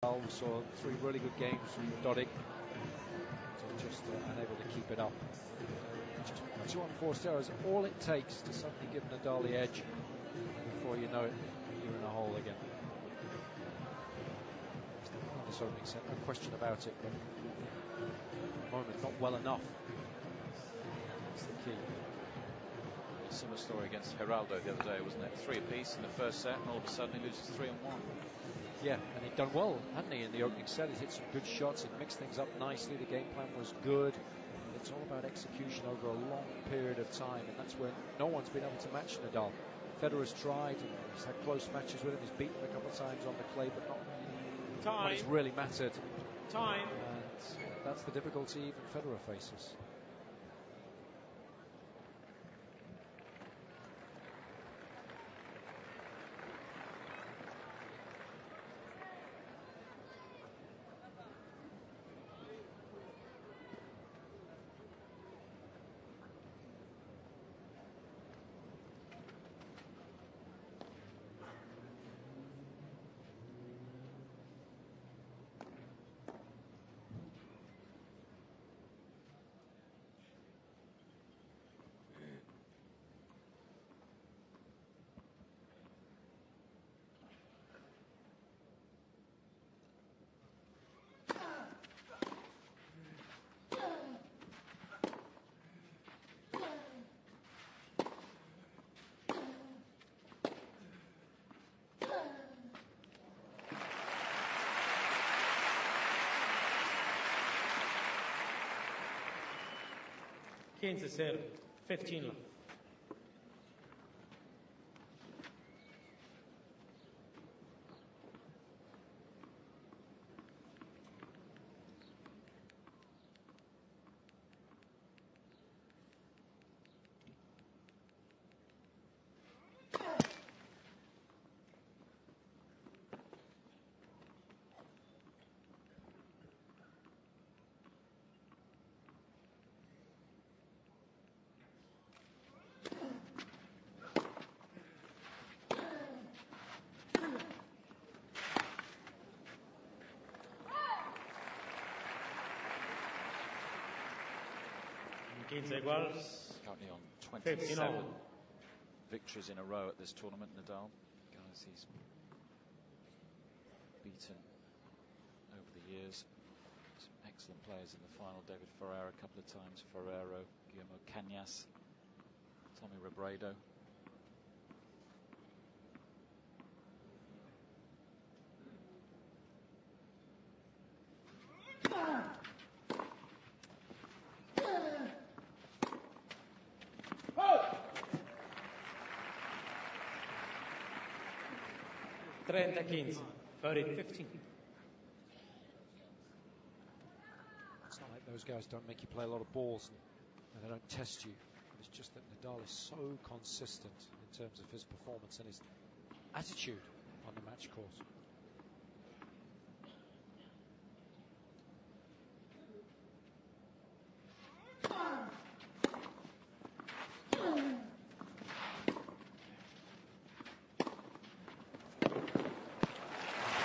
We saw 3 really good games from Doidg, so just unable to keep it up. Just 2 unforced errors, all it takes to suddenly give Nadal the edge. Before you know it, you're in a hole again. In this opening set, no question about it, but at the moment, not well enough. That's the key. A similar story against Geraldo the other day, wasn't it? 3 apiece in the first set, and all of a sudden he loses 3 and 1. Yeah, and he'd done well, hadn't he, in the opening set? He'd hit some good shots, he'd mixed things up nicely, the game plan was good. It's all about execution over a long period of time, and that's when no one's been able to match Nadal. Federer's tried, and he's had close matches with him, he's beaten him a couple of times on the clay, but not when it's really mattered. Time. And that's the difficulty even Federer faces. Kansas City, 15 love. Currently on 27 victories in a row at this tournament, Nadal. Guys he's beaten over the years. Some excellent players in the final. David Ferrer a couple of times, Ferrero, Guillermo Cañas, Tommy Robredo. Voted 15. It's not like those guys don't make you play a lot of balls and they don't test you. It's just that Nadal is so consistent in terms of his performance and his attitude on the match course.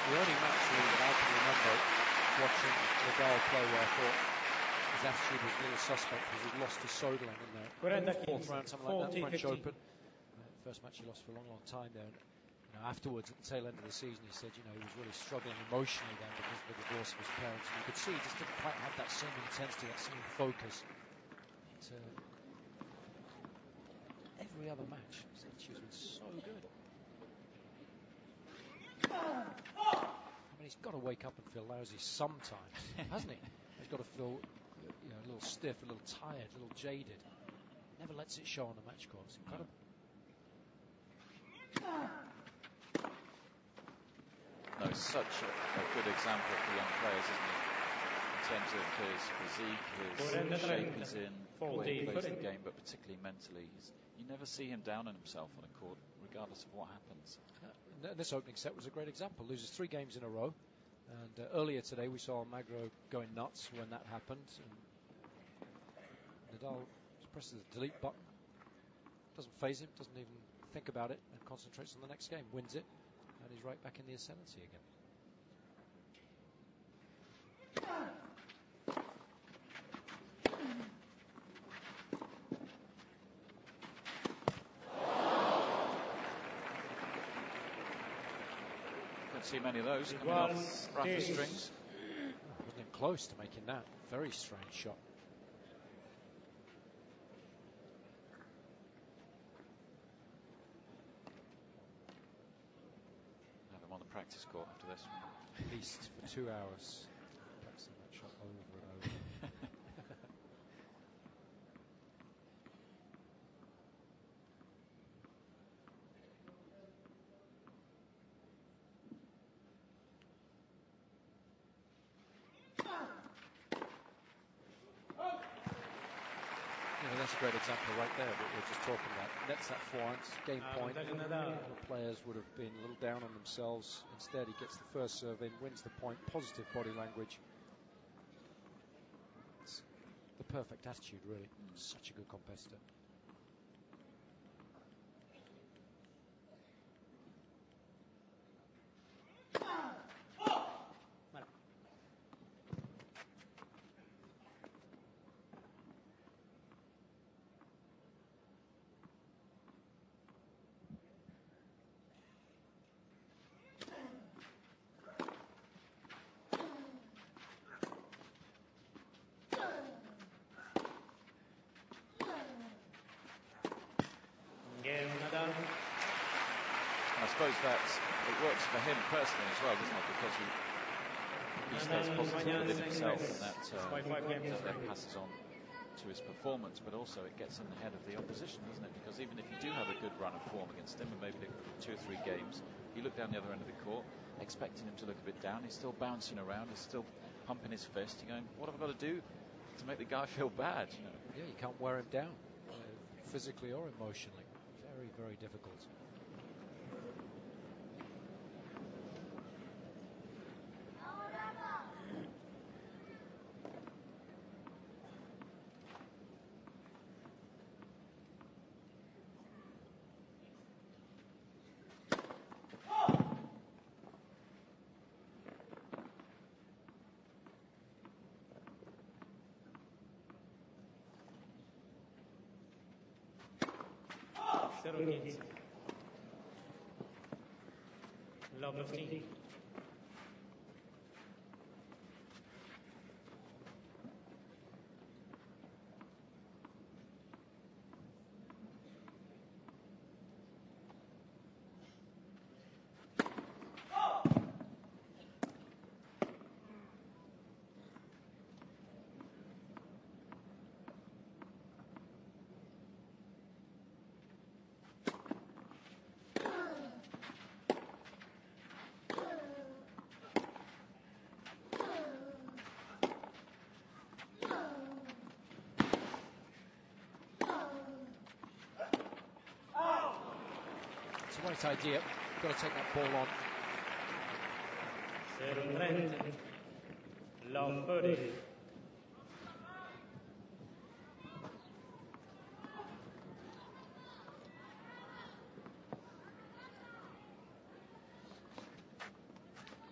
The only match really that I can remember watching Nadal play where I thought his attitude was a little suspect was he lost to Söderling in the 4th round, something like that, French Open. First match he lost for a long, long time there. And, afterwards, at the tail end of the season, he said, he was really struggling emotionally then because of the divorce of his parents. And you could see he just didn't quite have that same intensity, that same focus. But, every other match, his attitude's been so good. I mean, he's got to wake up and feel lousy sometimes, hasn't he? He's got to feel a little stiff, a little tired, a little jaded. Never lets it show on the match course. No. No, he's such a good example for young players, isn't he? In terms of his physique, his shape he's in, the way he plays the game, but particularly mentally. You never see him down on himself on a court, regardless of what happens. This opening set was a great example. Loses 3 games in a row. And earlier today we saw Magro going nuts when that happened. And Nadal presses the delete button. Doesn't faze him, doesn't even think about it, and concentrates on the next game. Wins it, and he's right back in the ascendancy again. see many of those coming off Rafa strings. Wasn't even close to making that. Very strange shot. Have him on the practice court after this one. At least for 2 hours. Practicing that shot over and over. That's a great example right there, what we were just talking about. Nets that forehand, game point. The players would have been a little down on themselves. Instead, he gets the first serve in, wins the point, positive body language. It's the perfect attitude, really. Such a good competitor. I suppose it works for him personally as well, doesn't it? Because he stays positive within himself, and that then passes on to his performance. But also it gets in the head of the opposition, doesn't it? Because even if you do have a good run of form against him, and maybe 2 or 3 games, you look down the other end of the court, expecting him to look a bit down. He's still bouncing around. He's still pumping his fist. You're going, what have I got to do to make the guy feel bad? Yeah, you can't wear him down, physically or emotionally. Very, very difficult. Love 15. It's a right idea. You've got to take that ball on.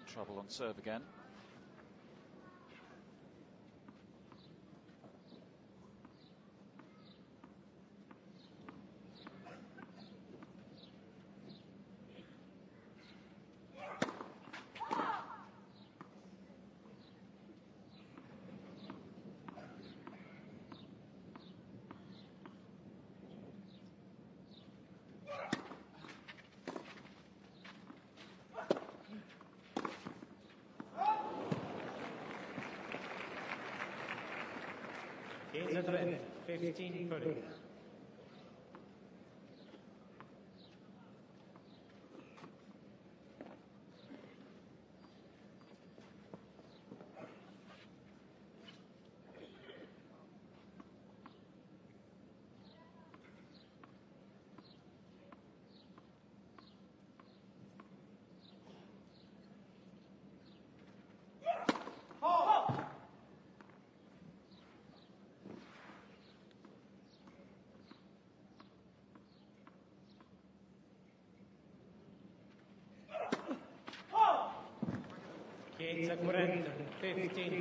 Trouble on serve again. Gains at red, 15-30. Gains at 40, 15-40. He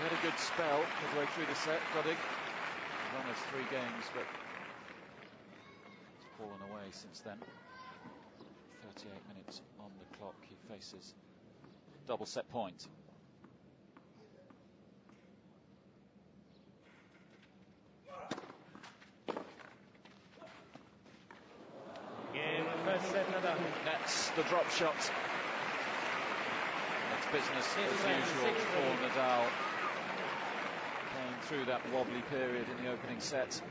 had a good spell midway through the set, Doidg. run of 3 games, but it's fallen away since then. 38 minutes on the clock. He faces double set point. Nets the drop shot. It's business as usual for Nadal, playing through that wobbly period in the opening set.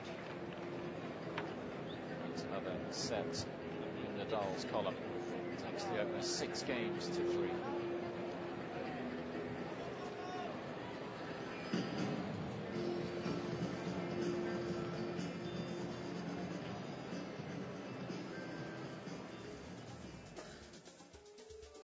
It's another set in Nadal's column. Takes the opener 6 games to 3.